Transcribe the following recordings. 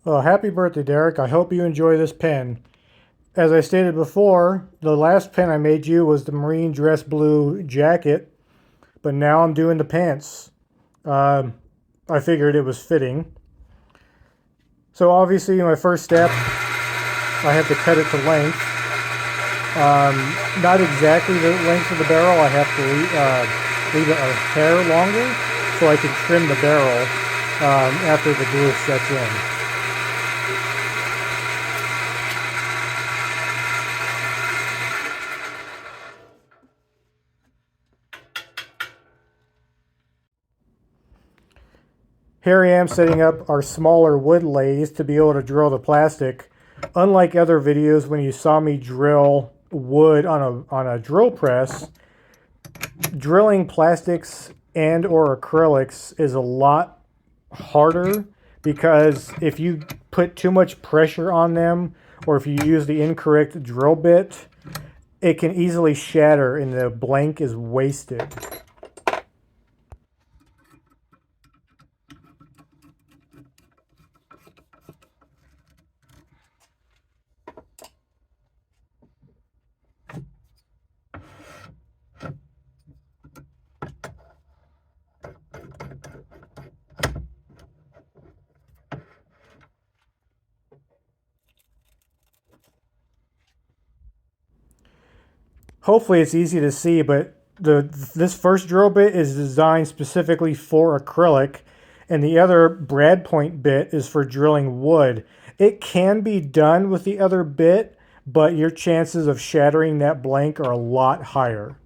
Well, happy birthday, Derek. I hope you enjoy this pen. As I stated before, the last pen I made you was the marine dress blue jacket, but now I'm doing the pants. I figured it was fitting. So obviously, my first step, I have to cut it to length. Not exactly the length of the barrel. I have to leave it a hair longer so I can trim the barrel after the glue sets in. Here I am setting up our smaller wood lathes to be able to drill the plastic. Unlike other videos when you saw me drill wood on a drill press, drilling plastics and or acrylics is a lot harder because if you put too much pressure on them or if you use the incorrect drill bit, it can easily shatter and the blank is wasted. Hopefully it's easy to see, but this first drill bit is designed specifically for acrylic, and the other brad point bit is for drilling wood. It can be done with the other bit, but your chances of shattering that blank are a lot higher.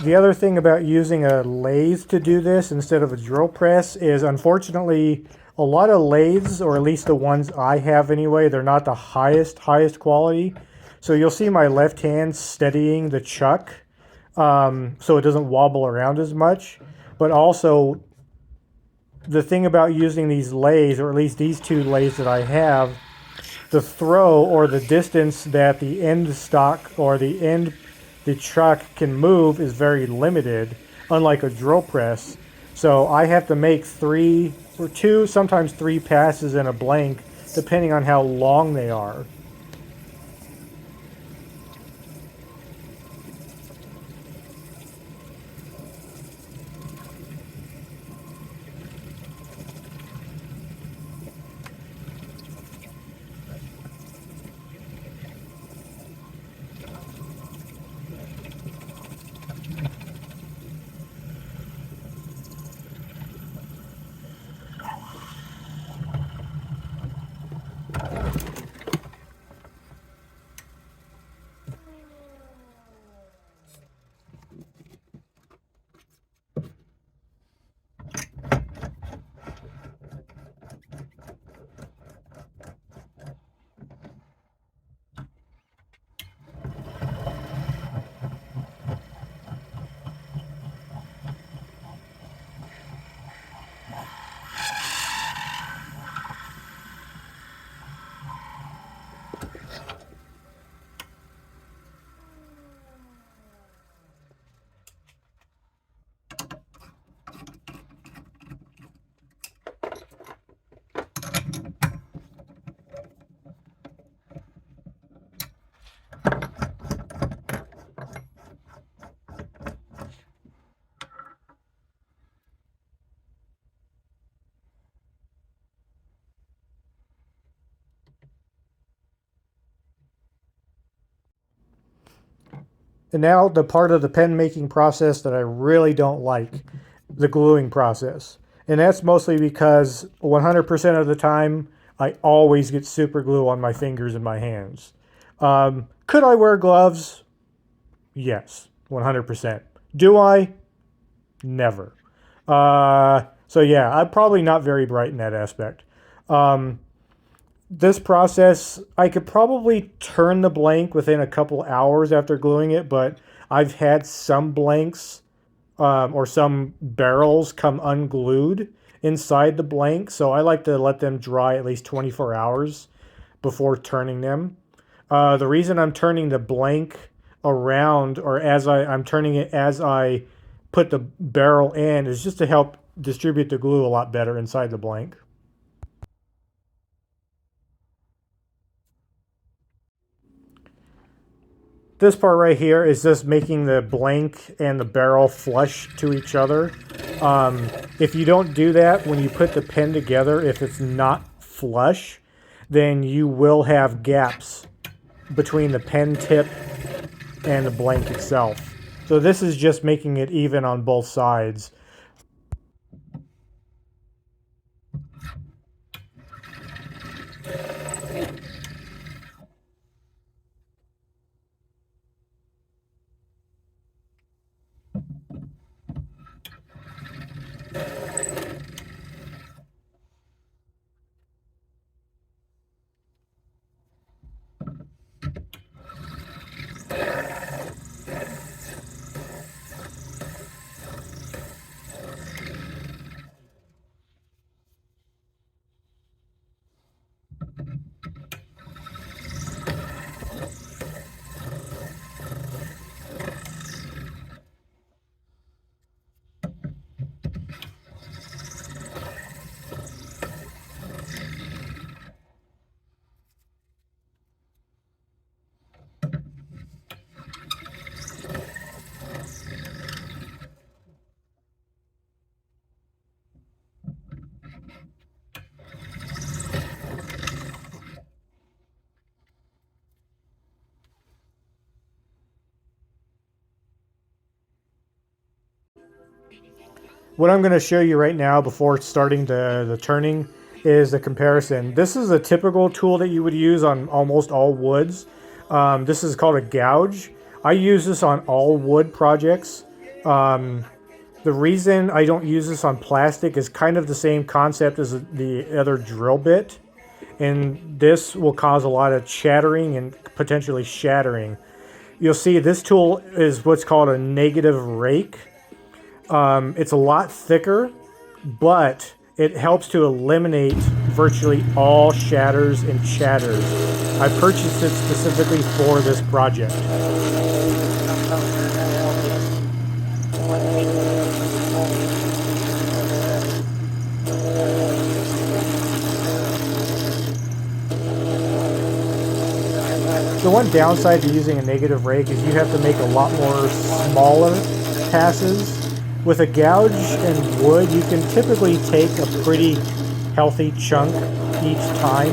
The other thing about using a lathe to do this instead of a drill press is, unfortunately, a lot of lathes, or at least the ones I have anyway, they're not the highest quality. So you'll see my left hand steadying the chuck so it doesn't wobble around as much. But also, the thing about using these lathes, or at least these two lathes that I have, the throw or the distance that the end stock or the chuck can move is very limited, unlike a drill press. So I have to make 3 or 2, sometimes 3 passes in a blank, depending on how long they are. And now the part of the pen making process that I really don't like, the gluing process. And that's mostly because 100% of the time, I always get super glue on my fingers and my hands. Could I wear gloves? Yes, 100%. Do I? Never. So yeah, I'm probably not very bright in that aspect. This process, I could probably turn the blank within a couple hours after gluing it, but I've had some blanks or some barrels come unglued inside the blank, so I like to let them dry at least 24 hours before turning them. The reason I'm turning the blank around, or I'm turning it as I put the barrel in, is just to help distribute the glue a lot better inside the blank. This part right here is just making the blank and the barrel flush to each other. If you don't do that when you put the pen together, if it's not flush, then you will have gaps between the pen tip and the blank itself. So this is just making it even on both sides. What I'm going to show you right now before starting the turning is the comparison. This is a typical tool that you would use on almost all woods. This is called a gouge. I use this on all wood projects. The reason I don't use this on plastic is kind of the same concept as the other drill bit. And this will cause a lot of chattering and potentially shattering. You'll see this tool is what's called a negative rake. It's a lot thicker, but it helps to eliminate virtually all shatters and chatters. I purchased it specifically for this project. The one downside to using a negative rake is you have to make a lot more smaller passes. With a gouge and wood, you can typically take a pretty healthy chunk each time,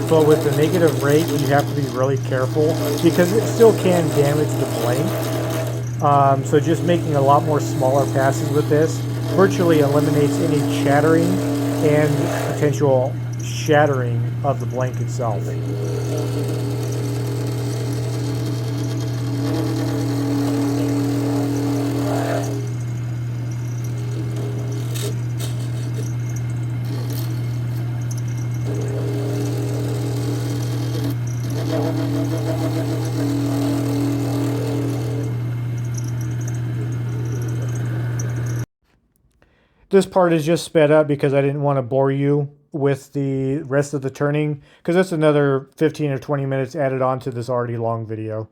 but with the negative rake, you have to be really careful because it still can damage the blank. So just making a lot more smaller passes with this virtually eliminates any chattering and potential shattering of the blank itself. This part is just sped up because I didn't want to bore you with the rest of the turning, because that's another 15 or 20 minutes added on to this already long video.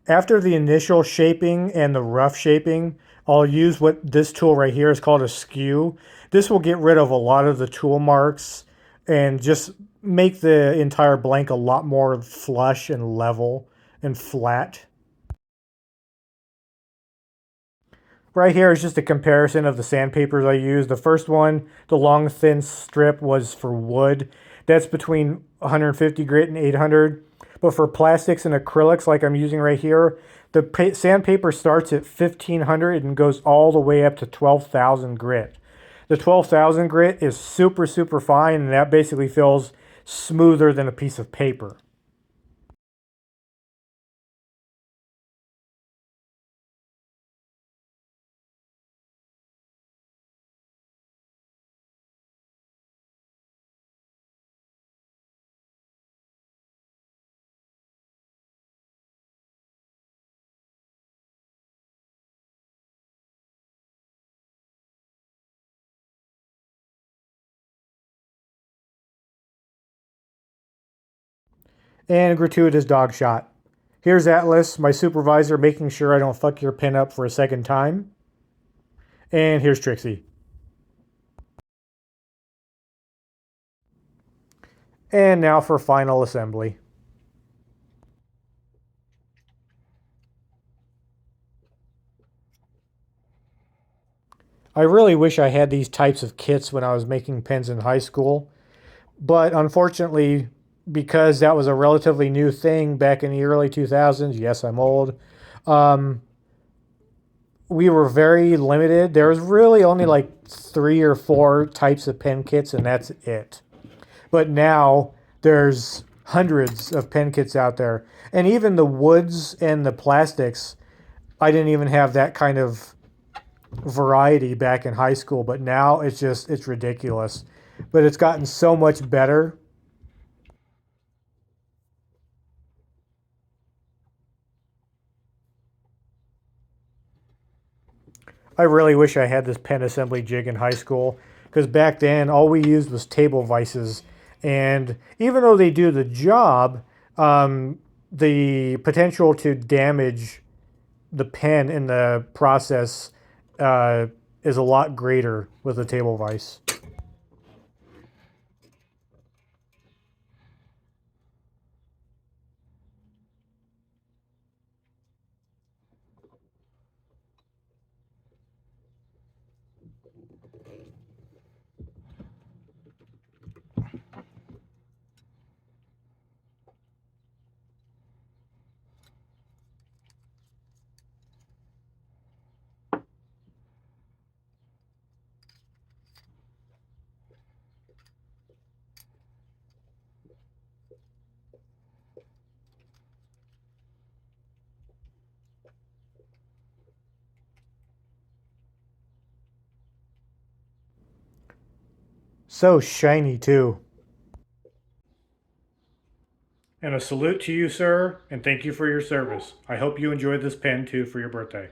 After the initial shaping and the rough shaping, I'll use what this tool right here is called a skew. This will get rid of a lot of the tool marks and just make the entire blank a lot more flush and level and flat. Right here is just a comparison of the sandpapers I use. The first one, the long thin strip, was for wood. That's between 150 grit and 800. But for plastics and acrylics like I'm using right here, the sandpaper starts at 1500 and goes all the way up to 12,000 grit. The 12,000 grit is super, super fine, and that basically feels smoother than a piece of paper. And a gratuitous dog shot. Here's Atlas, my supervisor, making sure I don't fuck your pen up for a second time. And here's Trixie. And now for final assembly. I really wish I had these types of kits when I was making pens in high school, but unfortunately, because that was a relatively new thing back in the early 2000s, yes, I'm old, um, we were very limited. There was really only like 3 or 4 types of pen kits, and that's it. But now there's hundreds of pen kits out there. And even the woods and the plastics, I didn't even have that kind of variety back in high school, but now it's ridiculous. But it's gotten so much better. I really wish I had this pen assembly jig in high school, because back then all we used was table vices, and even though they do the job, the potential to damage the pen in the process uh, is a lot greater with a table vise. So shiny too. And a salute to you, sir, and thank you for your service. I hope you enjoyed this pen too for your birthday.